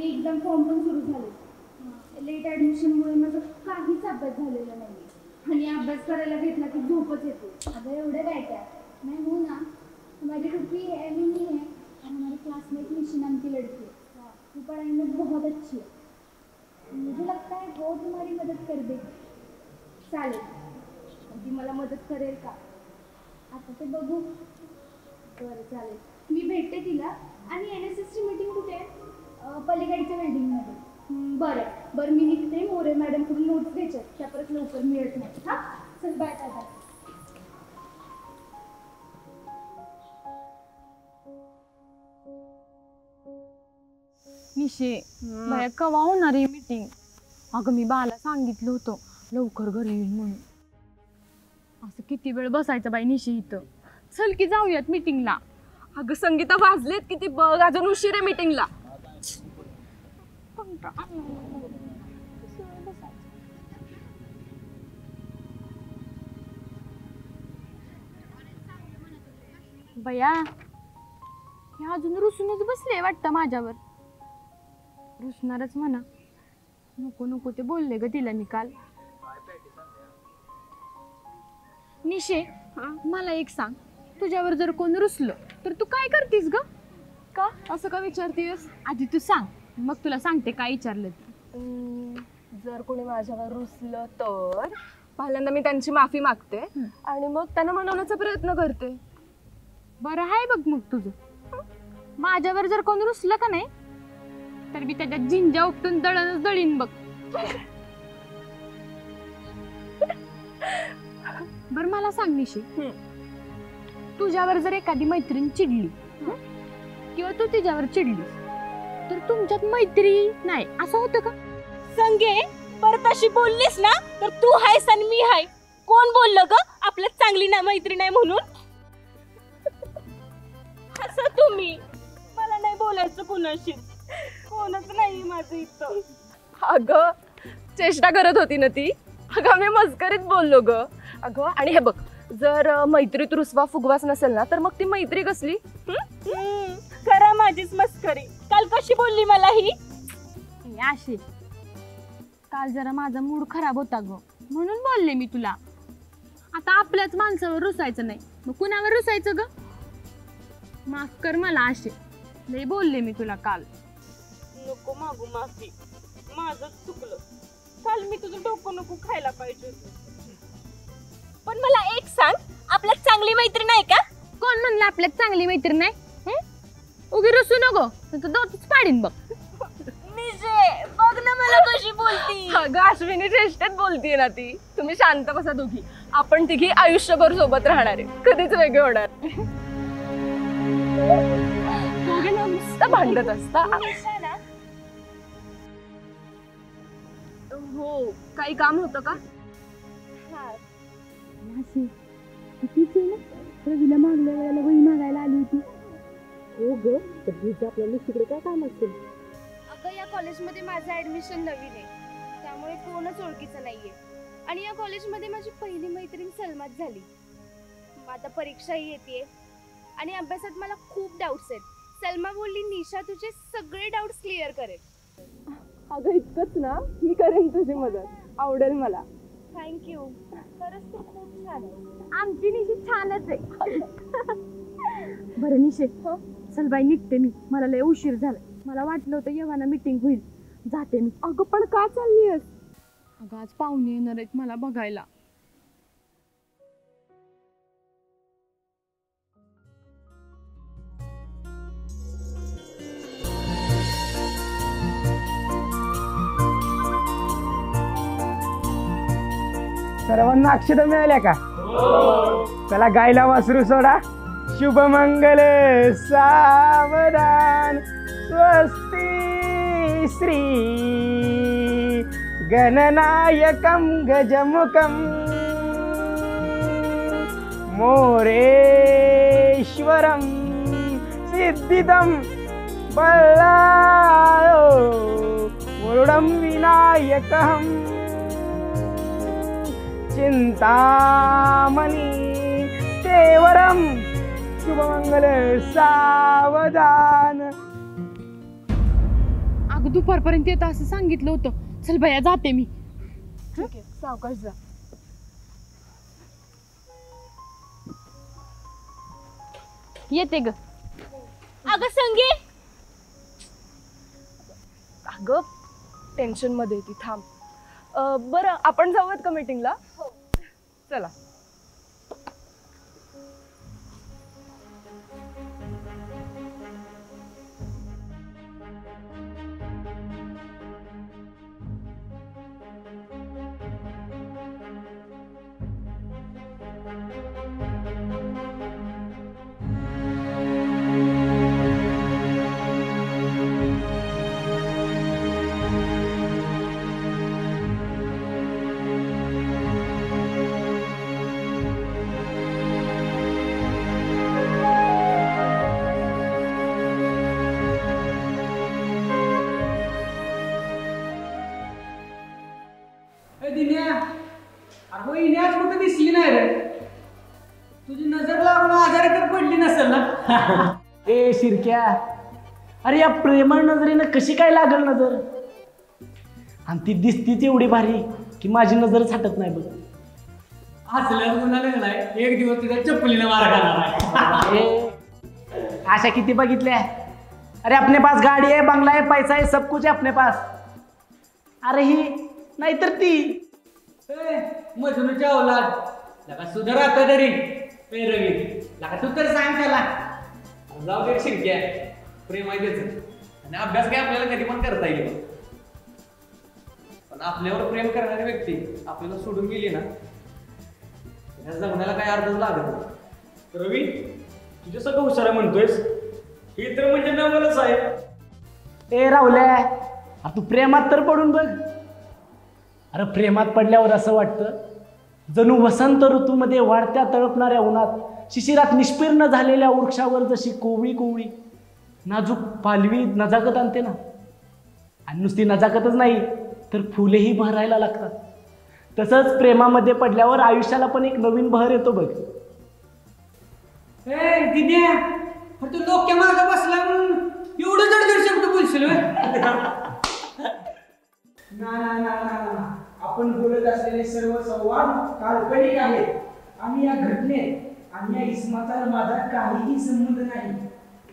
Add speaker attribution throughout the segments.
Speaker 1: आणि exam form पण सुरू झाले. लेट ॲडमिशनमुळे माझं काहीच अभ्यास झालेला नाही आणि अभ्यास करायला घेतला की झोपच येते.
Speaker 2: अगं एवढं काय त्या मैं हूँ ना, हमारी रुपी है मिनी है और हमारी क्लासमेट निशी नाम की लड़की है, वो पढ़ाई में बहुत अच्छी है, मुझे लगता है वो तुम्हारी मदद कर देगी.
Speaker 1: चालेल, ती मला मदत करेल का?
Speaker 2: आता ते बघू.
Speaker 1: बरं चालेल, मी भेटते तिला. आणि NSSची मीटिंग कुठे आहे?
Speaker 2: पलीकडच्या बिल्डिंगमध्ये.
Speaker 1: बरं मी निघते. मोरे मॅडमकडून नोट्स घ्यायच्या, त्या परत लवकर मिळत नाही. हां
Speaker 2: चल बाय दादा.
Speaker 3: निशे बाया कवा होणार आहे मीटिंग? अगं मी बाला सांगितलं होतं लवकर घरी येईल म्हणून. असं किती वेळ बसायचं बाई निशे इथं. चल की जाऊयात मीटिंगला.
Speaker 4: अगं संगीता वाजलेत किती बघ, अजून उशीर आहे मीटिंगला.
Speaker 3: बया हे अजून रुसूनच बसले वाटतं माझ्यावर. रुसणारच म्हणा. नको नको ते बोलले ग तिला मी काल. निशे मला एक सांग, तुझ्यावर जर कोण रुसलं तर तू काय करतीस ग?
Speaker 4: का असं का विचारतीस?
Speaker 3: आधी तू सांग, मग तुला सांगते काय विचारलं ते.
Speaker 4: जर कोणी माझ्यावर रुसलं तर पहिल्यांदा मी त्यांची माफी मागते आणि मग त्यांना मनवण्याचा प्रयत्न करते.
Speaker 3: बरं आहे बघ मग तुझं. माझ्यावर जर कोण रुसलं का नाही तर मी त्याच्यात झिंजा उपटून दळणच दळीन बघ. बरं मला सांग निशी, तुझ्यावर जर एखादी मैत्रीण चिडली किंवा तू तिच्यावर चिडलीस तर तुमच्यात मैत्री नाही असं होतं का?
Speaker 5: संगे परत अशी बोललीस ना तर तू हायस आणि मी हाय. कोण बोललं ग आपल्यात चांगली ना मैत्री नाही म्हणून? असं तुम्ही मला नाही बोलायचं कुणाशी. कोणच नाही माझं इथं.
Speaker 4: अगं चेष्टा करत होती ना ती. अगं मी मस्करीत बोललो ग. अगं आणि हे बघ, जर मैत्रीत रुसवा फुगवाच नसेल ना तर मग ती मैत्री कसली?
Speaker 5: करा माझीच मस्करी. काल कशी बोलली मला ही?
Speaker 3: अशी काल जरा माझा मूड खराब होता ग म्हणून बोलले मी तुला. आता आपल्याच माणसावर रुसायचं नाही मग कुणावर रुसायचं ग? माफ कर मला, असे लय बोलले मी तुला काल.
Speaker 5: नको मागू माफी, माझंच चुकलं. काल मी तुझं डोकं नको खायला पाहिजे. पण मला एक सांग, आपल्यात चांगली मैत्री नाही का?
Speaker 3: कोण म्हणलं आपल्यात चांगली मैत्री नाही? उगी रुसू नको तर दोतच पाडीन बघ.
Speaker 5: निजे बघ ना मला कशी बोलती.
Speaker 4: अगं अश्विनी चेष्टेत बोलतीये ना ती. तुम्ही शांत बसा दोघी. आपण तिघी आयुष्यभर सोबत राहणार आहे, कधीच वेगळे होणार. दोघे ना नुसतं भांडत असता. हो, काही काम होतं का?
Speaker 3: रवीला मागल्या वेळेला वही मागायला आली होती.
Speaker 4: हो ग, तर तिचं आपल्याला तिकडे काय काम असेल?
Speaker 1: अगं या कॉलेजमध्ये माझं ॲडमिशन नवीन आहे, त्यामुळे कोणच ओळखीचं नाहीये. आणि या कॉलेजमध्ये माझी पहिली मैत्रीण सलमात झाली. आता परीक्षाही येते आणि अभ्यासात मला खूप डाऊट्स आहेत. सलमा बोलली निशा तुझे सगळे डाऊट्स क्लिअर करेल.
Speaker 4: अगं इतकंच ना, मी करेन तुझी मदत. आवडेल मला.
Speaker 1: थँक्यू. खरंच तू खूप छान आहे.
Speaker 3: आमची निशी छानच आहे. बरं निशे चल बाई निघते मी. मला लय उशीर झाला. मला वाटलं होतं येवाना मीटिंग होईल. जाते मी.
Speaker 4: अगं पण का चालली आहेस?
Speaker 3: अगं आज पाहुणे येणार आहेत मला बघायला.
Speaker 6: सर्वांना अक्षता मिळाल्या का? चला गायला वासरू सोडा. शुभमंगल सावधान स्वस्ती श्री गणनायकं गजमुखं मोरेश्वरं सिद्धिदं बल्लायो वरुडं विनायकं चिंतामणी केवरम शुभमंगल सावधान.
Speaker 3: अगं अगं दुपारपर्यंत येतं असं सांगितलं होतं. चल भैया जाते मी.
Speaker 4: ठीक आहे, सावकाश जा.
Speaker 3: येते ग.
Speaker 5: अगं संगी,
Speaker 4: अगं टेन्शन मध्ये ती, थांब. बरं आपण जाऊयात का मीटिंगला? चला.
Speaker 7: आज कुठे दिसली नाही रे. तुझी नजर लागून आजारी तर पडली नसेल ना. ए शिरक्या, अरे या प्रेमळ नजरेनं कशी काय लागल नजर? आणि ती दिसतीच एवढी भारी की माझी नजरच हटत नाही बघ.
Speaker 8: असल्यास म्हणाले नाही, एक दिवस तिच्या चप्पलीने मारा खाणार आहे.
Speaker 7: अशा किती बघितल्या. अरे अपने पास गाडी आहे, बंगला आहे, पैसा आहे, सब कुछ है अपने पास. अरे ही नाहीतर ती
Speaker 8: मजनूच्या औलाद लगा सुधार आता तरी रवी लगा तू तर सांग त्याला. जाऊ दे शिरक्या, प्रेम आहे त्याचं आणि अभ्यास काय आपल्याला कधी पण करता येईल. पण आपल्यावर प्रेम करणारी व्यक्ती आपल्याला सोडून गेली ना, त्या जगण्याला काय अर्धच लागत नाही.
Speaker 6: रवी, तुझ्या सगळं हुशार म्हणतोयस, ही तर म्हणजे नवलच आहे.
Speaker 7: ए राहुल्या, तू प्रेमात तर पडून बघ. अरे प्रेमात पडल्यावर असं वाटतं जणू वसंत ऋतूमध्ये वाढत्या तळपणाऱ्या उन्हात शिशिरात निष्पीर्ण झालेल्या वृक्षावर जशी कोवळी कोवळी नाजूक पालवी नजाकत आणते ना, आणि नुसती नजाकतच नाही तर फुलेही बहरायला लागतात. तसंच प्रेमामध्ये पडल्यावर आयुष्याला पण एक नवीन बहर येतो बघ.
Speaker 8: दिद्या, तू लोक्या मागं बसला म्हणून एवढं जड शब्द बोलशील.
Speaker 6: ना आपण बोलत असलेले सर्व संवाद काल्पनिक आहेत आणि या घटनेत आणि या इसमाचा माझा काहीही संबंध नाही.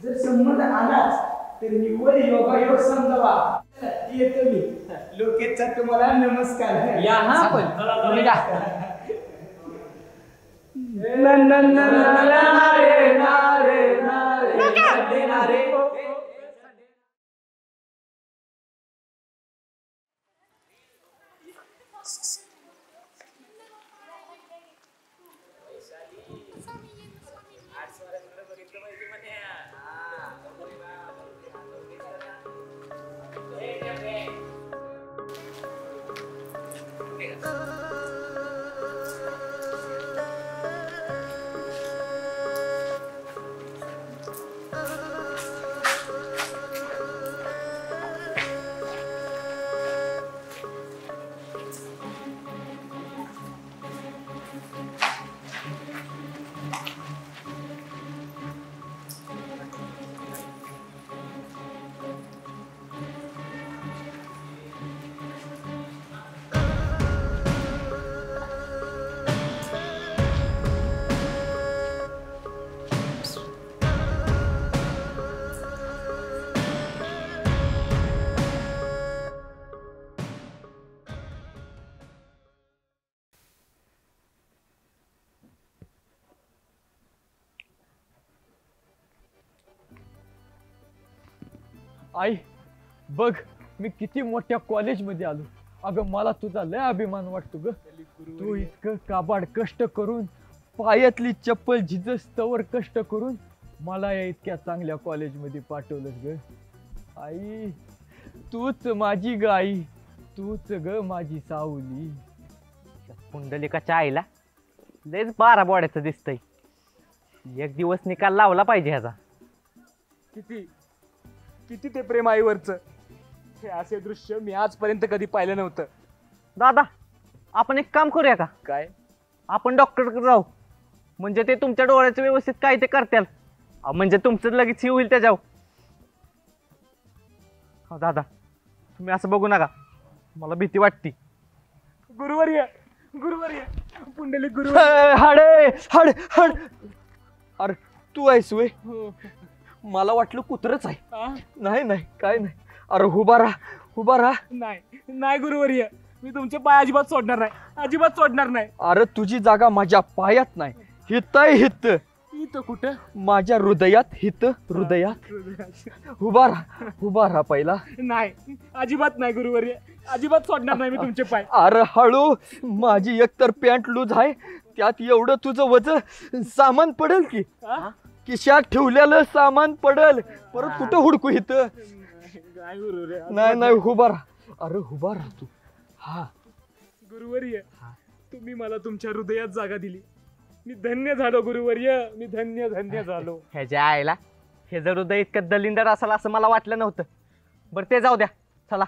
Speaker 6: जर संबंध आलाच तर निव्वळ योगायोग समजावा. येतो मी. लोकेशचा तुम्हाला नमस्कार.
Speaker 8: या हा पण
Speaker 9: आई बघ मी किती मोठ्या कॉलेजमध्ये आलो. अगं मला तुझा लय अभिमान वाटतो ग. तू इतकं काबाड कष्ट करून पायातली चप्पल झिजस्तवर कष्ट करून मला या इतक्या चांगल्या कॉलेजमध्ये पाठवलंस ग. आई तूच माझी ग आई, तूच ग माझी सावली.
Speaker 10: पुंडलिकाच्या आईला लयच 12 बोड्याचं दिसतंय. एक दिवस निकाल लावला पाहिजे ह्याचा.
Speaker 6: किती ते प्रेम आईवरचं. हे असे दृश्य मी आजपर्यंत कधी पाहिलं नव्हतं.
Speaker 10: दादा आपण एक काम करूया का?
Speaker 6: काय?
Speaker 10: आपण डॉक्टरकडे जाऊ, म्हणजे ते तुमच्या डोळ्याचं व्यवस्थित काय ते करतील, म्हणजे तुमचं लगेच हे होईल त्याच्यावर. हो दादा तुम्ही असं बघू नका, मला भीती वाटते.
Speaker 7: गुरुवर्य पुंडलिक गुरु.
Speaker 9: हाडे हाड हाड. अरे तू आहेस वे? मला वाटलं कुत्रच आहे. नाही नाही काय नाही. अरे उभा राहा.
Speaker 7: नाही गुरुवर्य, मी तुमचे पाय अजिबात सोडणार नाही.
Speaker 9: अरे तुझी जागा माझ्या पायात नाही, हित आहे हित.
Speaker 7: इथं कुठं?
Speaker 9: माझ्या हृदयात हित हृदयात. उभा राहा पहिला.
Speaker 7: नाही, अजिबात नाही गुरुवर्य, अजिबात सोडणार नाही मी तुमचे पाय.
Speaker 9: अरे हळू, माझी एकतर पॅन्ट लूज आहे, त्यात एवढं तुझं वजन सामान पडेल की? खिशात ठेवलेलं सामान पडेल, परत कुठं हुडकू इथं?
Speaker 7: काय गुरुवर्य?
Speaker 9: नाही उभा राहा. अरे उभा राहा तू. हा
Speaker 7: गुरुवर्य, तुम्ही मला तुमच्या हृदयात जागा दिली. मी धन्य झालो गुरुवर्य, मी धन्य झालो.
Speaker 10: ह्याच्या आईला हे जर हृदय इतकं दलिंदर असेल असं मला वाटलं नव्हतं. बरं ते जाऊ द्या, चला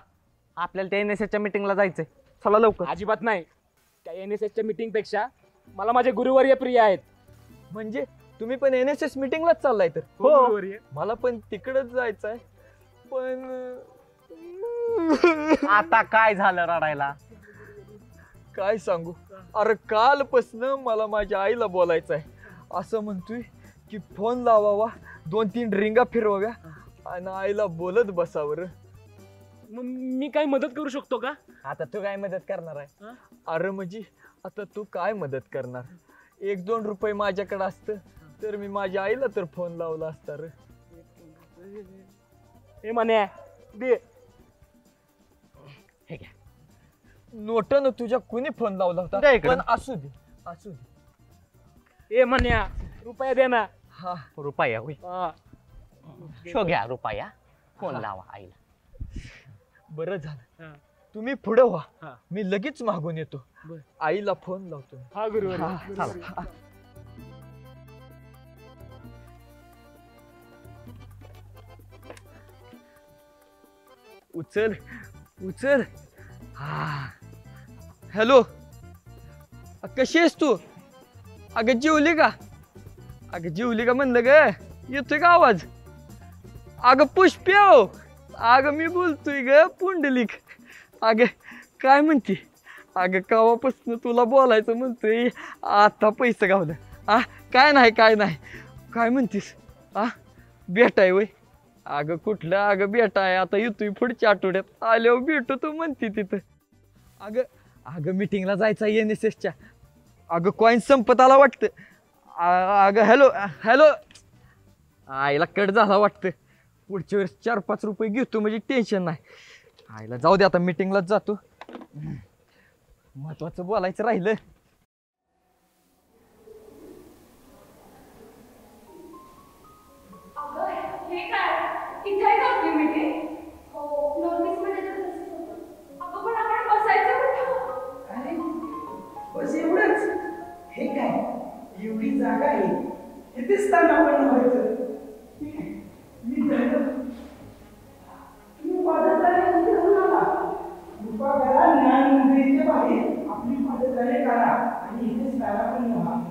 Speaker 10: आपल्याला त्या NSSच्या मीटिंगला जायचंय. चला लवकर.
Speaker 7: अजिबात नाही, त्या NSSच्या मीटिंग पेक्षा मला माझे गुरुवर्य प्रिय आहेत.
Speaker 9: म्हणजे तुम्ही पण NSS मीटिंगलाच चाललाय तर?
Speaker 7: हो गुरुवर्य.
Speaker 9: मला पण तिकडच जायचंय, पण
Speaker 10: आता काय झालं रडायला?
Speaker 9: काय सांगू. अरे कालपासनं मला माझ्या आईला बोलायचं आहे. असं म्हणतोय की फोन लावावा, 2-3 रिंगा फिरवाव्या आणि आईला बोलत बसावर.
Speaker 7: मग मी काय मदत करू शकतो का?
Speaker 10: आता तू काय मदत करणार आहे?
Speaker 9: अरे म्हणजे आता तू काय मदत करणार? 1-2 रुपये माझ्याकडे असतं तर मी माझ्या आईला तर फोन लावला असता रे.
Speaker 7: हे म्हणे दे.
Speaker 10: हे घ्या.
Speaker 9: नोटनं तुझ्या कुणी फोन लावला होता?
Speaker 10: दे इकडं.
Speaker 9: पण असू दे.
Speaker 7: ए म्हण्या, रुपया दे ना.
Speaker 9: हा
Speaker 10: रुपया होय,
Speaker 7: हा.
Speaker 10: शो घ्या रुपया, फोन लावा आईला.
Speaker 9: बरं झालं,
Speaker 7: हा.
Speaker 9: तुम्ही पुढे व्हा,
Speaker 7: हा.
Speaker 9: मी लगेच मागून येतो.
Speaker 7: बर.
Speaker 9: आईला फोन लावतो.
Speaker 7: हा गुरुवर्य.
Speaker 9: हा,
Speaker 7: गुरुवर्य.
Speaker 9: उचल. हा हॅलो, कशी आहेस तू? अगं जेवली का? म्हणलं ग, येतोय का आवाज? अगं पुष्प्या हो, अगं मी बोलतोय ग पुंडलिक. अगं काय म्हणते? अगं कावापासून तुला बोलायचं म्हणतोय, आता पैसे गावलं. काय नाही काय म्हणतीस? भेटाय वय? अगं कुठलं अगं भेटाय, आता येतोय पुढच्या आठवड्यात, आल्यावर भेटू तू म्हणते तिथं. अगं मीटिंगला जायचं NSSच्या. अगं कॉईन संपत आला वाटतं. अगं हॅलो आईला कट झाला वाटतं. पुढच्या वेळेस 4-5 रुपये घेतो म्हणजे टेन्शन नाही. आईला जाऊ दे, आता मीटिंगलाच जातो. महत्वाचं बोलायचं राहिलं.
Speaker 1: हे काय? इथे आहे का आपली मीटिंग? हो, नोटीसमध्ये तर तसंच होतं. अगं पण आपण बसायचं कुठं?
Speaker 6: अरे बस एवढंच. हे काय, एवढी जागा आहे, इथे स्थान आपण व्हायचं. मी झालं, तुम्ही पादत्राणे घेऊन आला. कृपा करा, ज्ञानमंदिराच्या बाहेर आपली पादत्राणे काढा आणि इथे स्थान आपण व्हा.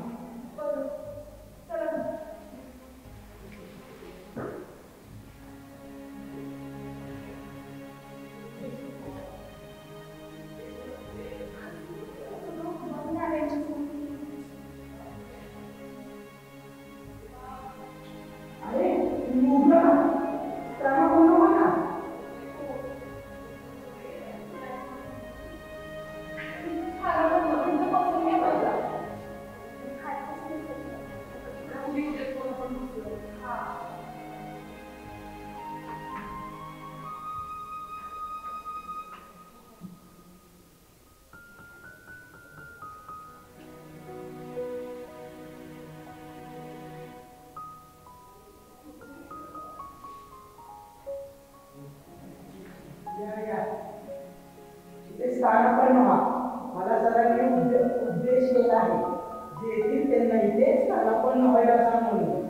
Speaker 6: स्थानापन्न व्हा. मला सरांनी उद्देश केला आहे, जे येतील त्यांना इथे स्थानापन्न व्हायला सांग म्हणून.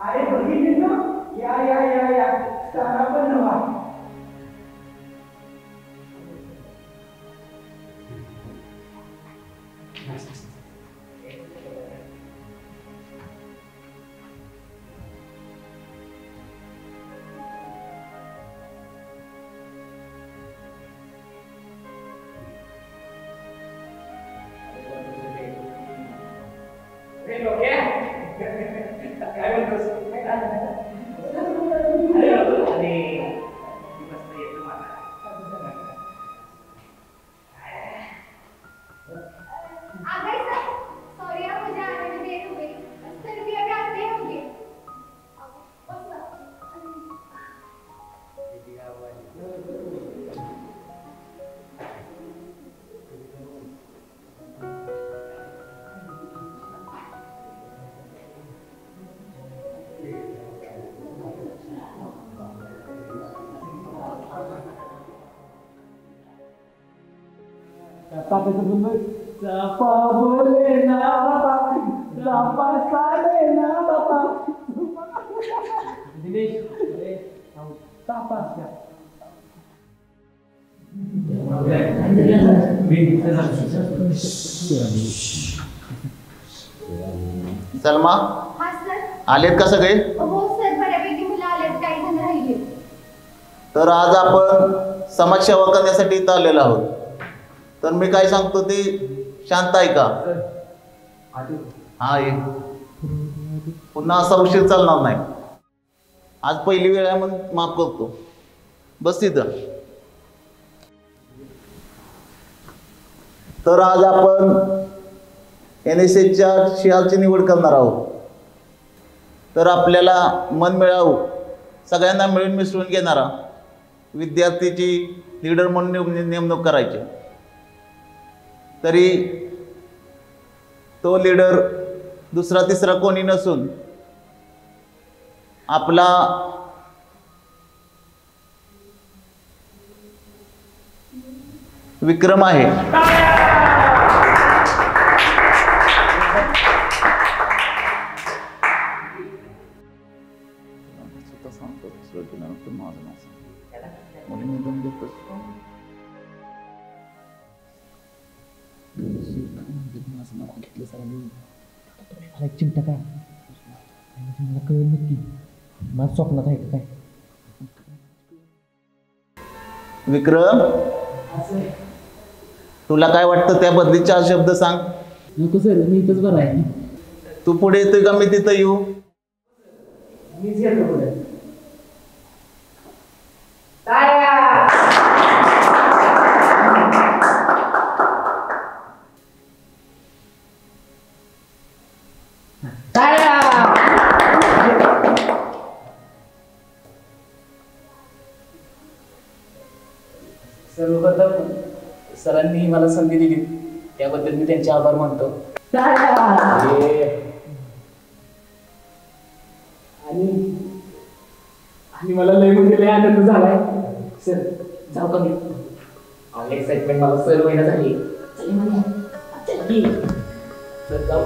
Speaker 6: अरे बघितली ना, या या या या तारा पण नवा.
Speaker 7: चापा बोले ना बाबा, चापा साडे ना बाबा. दिनेश चापा
Speaker 11: सलमा,
Speaker 2: हा सर.
Speaker 11: आलेत का सगळे?
Speaker 2: हो सर, बऱ्यापैकी मुलं आलेत, काही जण राहिले.
Speaker 11: तर आज आपण समाजसेवा करण्यासाठी इथं आलेलो आहोत. तर मी काय सांगतो ते शांत ऐका. हा, ये. पुन्हा असा उशीर चालणार नाही. आज पहिली वेळ आहे म्हणून माफ करतो. बस तिथं. तर आज आपण NSSच्या शिहाची निवड करणार आहोत. तर आपल्याला मन मिळावं, सगळ्यांना मिळून मिसळून घेणारा विद्यार्थीची लीडर म्हणून नेमणूक करायची. तरी तो लीडर दुसरा तिसरा कोणी नसून आपला विक्रम आहे.
Speaker 7: चिंता काय मला कळलं नक्की माझ्या स्वप्नात आहे का काय.
Speaker 11: विक्रम, तुला काय वाटतं त्या बदली 4 शब्द सांग.
Speaker 7: नको सर, मी इथंच बरं आहे.
Speaker 11: तू पुढे येतोय का मी तिथं येऊ?
Speaker 7: मीच येतो पुढे. सर्वप्रथम सरांनी मला संधी दिली त्याबद्दल मी त्यांचे आभार मानतो. आणि मला लय म्हणजे लय आनंद झालाय. सर जाऊ का मी? एक्साइटमेंट मला सर महिना झाली. सर जाऊ.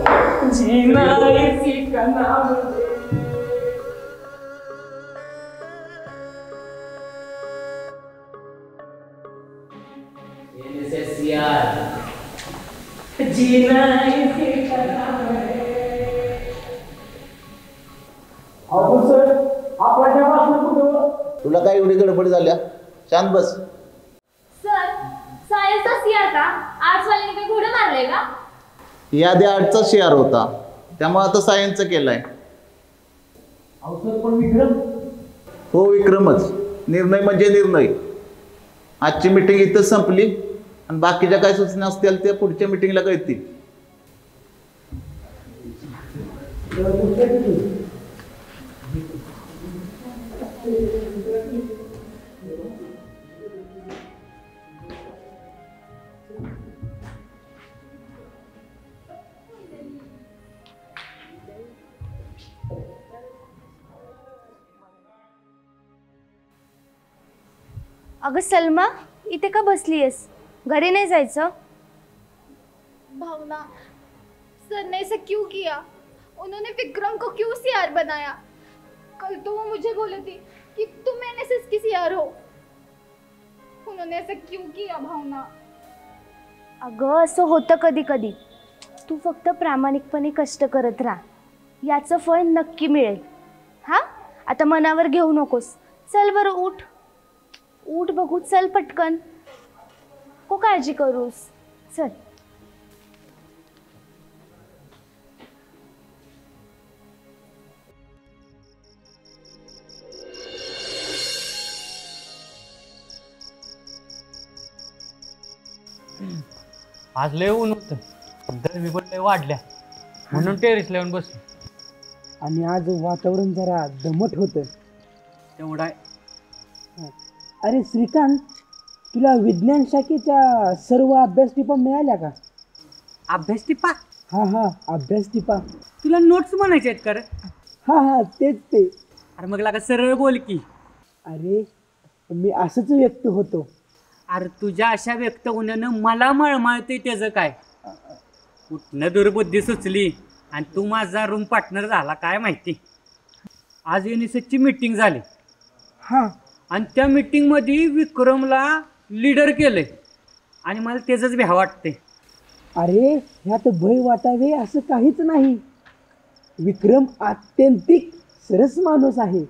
Speaker 11: तुला काय एवढी गडबड झाल्या? शांत बस.
Speaker 2: सर, सायन्सचा CR का? आर्ट्सवाल्यांनी काही घोडं मारलंय का?
Speaker 11: यादी 8चा शेअर होता, त्यामुळे आता सायन्सचं केलंय.
Speaker 7: पण विक्रम.
Speaker 11: हो, विक्रमच. निर्णय म्हणजे निर्णय. आजची मीटिंग इथंच संपली आणि बाकीच्या काय सूचना असतील त्या पुढच्या मीटिंगला कळतील.
Speaker 1: अगं सलमा, इथे का बसलीयस? घरी नहीं जायचं?
Speaker 2: भावना, सर ने ऐसा क्यों किया? उन्होंने विक्रम को क्यों CR बनाया? कल तो वो मुझे बोले थे कि तुम एनएसएस की सीआर हो। उन्होंने ऐसा क्यों किया भावना?
Speaker 1: अगं असं होतं कधी कधी. तू फक्त प्रामाणिकपणे कष्ट करत राहा, याचं फळ नक्की मिळेल. हा आता मनावर घेऊ नकोस. चल बरं उठ उठ बघू, चल पटकन, को काळजी करूस, चल.
Speaker 8: आज लय ऊन होतं, गरमी पण लय वाढल्या म्हणून टेरेस लावून बसलो.
Speaker 6: आणि आज वातावरण जरा दमट होतं.
Speaker 8: तेवढा
Speaker 6: अरे श्रीकांत, तुला विज्ञान शाखेच्या सर्व अभ्यास टिपा मिळाल्या का?
Speaker 8: अभ्यास टिपा?
Speaker 6: हा अभ्यास टिपा.
Speaker 8: तुला नोट्स म्हणायचे आहेत का रे?
Speaker 6: हा तेच ते.
Speaker 8: अरे मग लागा सरळ बोल की.
Speaker 6: अरे मी असंच व्यक्त होतो.
Speaker 8: अरे तुझ्या अशा व्यक्त होण्यानं मला मळमळते त्याचं काय? कुठनं दुर्बुद्धी सुचली आणि तू माझा रूम पार्टनर झाला काय माहिती. आज युनिसेफची मीटिंग झाली.
Speaker 6: हा.
Speaker 8: आणि त्या मीटिंगमध्ये विक्रमला लीडर केलंय आणि मला त्याचंच भ्या वाटते.
Speaker 6: अरे ह्यात भय वाटावे असं काहीच नाही. विक्रम आत्यंतिक सरस माणूस आहे.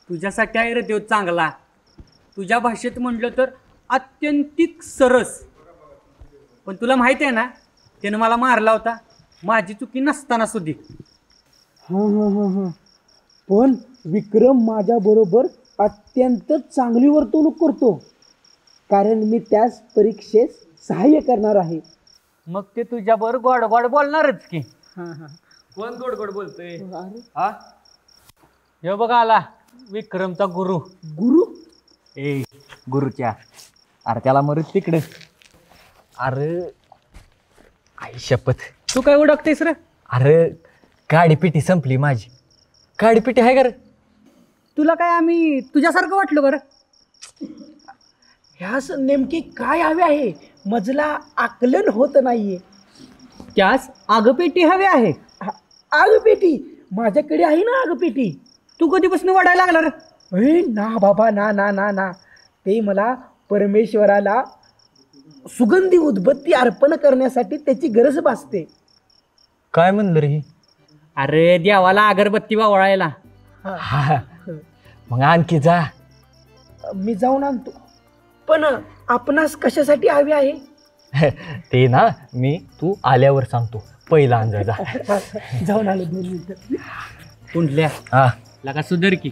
Speaker 8: तुझ्यासाठी आहे रे देव चांगला. तुझ्या भाषेत म्हटलं तर आत्यंतिक सरस. पण तुला माहिती आहे ना, त्यानं मला मारला होता माझी चुकी नसताना सुद्धा.
Speaker 6: हा पण विक्रम माझ्या बरोबर अत्यंत चांगली वर्तणूक करतो, कारण मी त्याच परीक्षेस सहाय्य करणार आहे.
Speaker 8: मग ते तुझ्याबरोबर गोड गोड बोलणारच की. कोण गोड गोड बोलतोय? हा हे बघा आला विक्रमचा गुरु.
Speaker 6: गुरु?
Speaker 9: ए गुरुच्या, अरे त्याला मरू तिकडे. अरे आई शपथ,
Speaker 8: तू काय ओळखतेस रे?
Speaker 9: अरे गाडीपिटी संपली माझी. गाडीपिटी आहे का रे?
Speaker 8: तुला काय आम्ही तुझ्यासारखं वाटलं बरं?
Speaker 6: ह्यास नेमके काय हवे आहे मजला आकलन होत नाहीये.
Speaker 8: त्यास आगपेटी हवी आहे.
Speaker 6: आगपेटी माझ्याकडे आहे ना आगपेटी.
Speaker 8: तू कधीपासून वाढायला लागला रे?
Speaker 6: ना बाबा ना ना ना ना ते मला परमेश्वराला सुगंधी उदबत्ती अर्पण करण्यासाठी त्याची गरज भासते.
Speaker 9: काय म्हणलं रे?
Speaker 8: अरे देवाला अगरबत्ती वावळायला.
Speaker 9: मग आणखी जा.
Speaker 6: मी जाऊन आणतो. पण आपणास कशासाठी हवे आहे?
Speaker 9: ते ना मी तू आल्यावर सांगतो. पहिला अंदाज जा.
Speaker 6: जाऊन आलो 2 मिनिटं.
Speaker 8: कुंडल्या
Speaker 9: हा
Speaker 8: लगा सुधर की.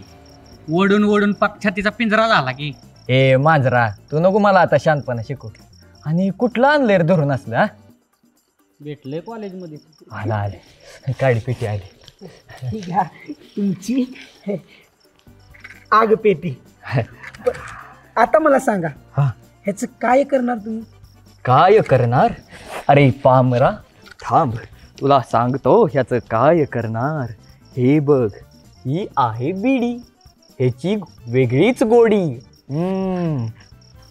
Speaker 8: ओढून ओढून पाक छातीचा पिंजरा झाला की.
Speaker 9: ए मांजरा, तू नको मला आता शांतपणा शिकू. आणि कुठलं आणलंय रे धरून असलं? हा
Speaker 8: भेटलंय कॉलेजमध्ये.
Speaker 9: आले गाडीपेटी आली.
Speaker 6: ठीक आहे तुमची आगपेटी. आता मला सांगा, ह्याचं काय करणार तुम्ही?
Speaker 9: काय करणार? अरे पामरा थांब, तुला सांगतो ह्याचं काय करणार. हे बघ, ही आहे बिडी, ह्याची वेगळीच गोडी.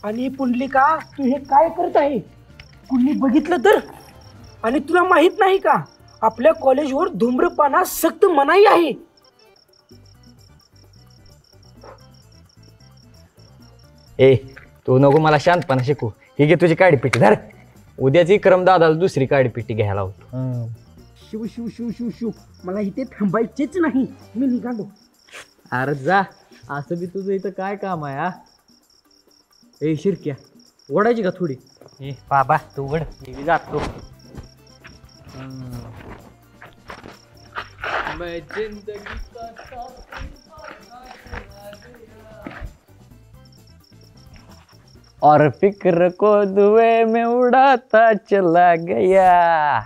Speaker 6: आणि पुंडलिका, तू हे काय करत आहे? कुणी बघितलं तर? आणि तुला माहित नाही का, आपल्या कॉलेजवर धूम्रपानास सक्त मनाई आहे.
Speaker 9: ए तू नको मला शांतपणा शिकू. ही घे तुझी काडीपेटी धर. उद्याच विक्रम दादाला दुसरी काडीपेटी घ्यायला होतो.
Speaker 6: शिव शिव शिव शिव शिव, मला इथे थांबायचेच नाही, मी निघालो.
Speaker 9: अरे जा, असं बी तुझं इथं काय काम आहे? हा ए शिरक्या, ओढायची का थोडी?
Speaker 8: ए बाबा तू उघड, मी जातो.
Speaker 9: और फिक्र को दुए में उड़ाता चला गया.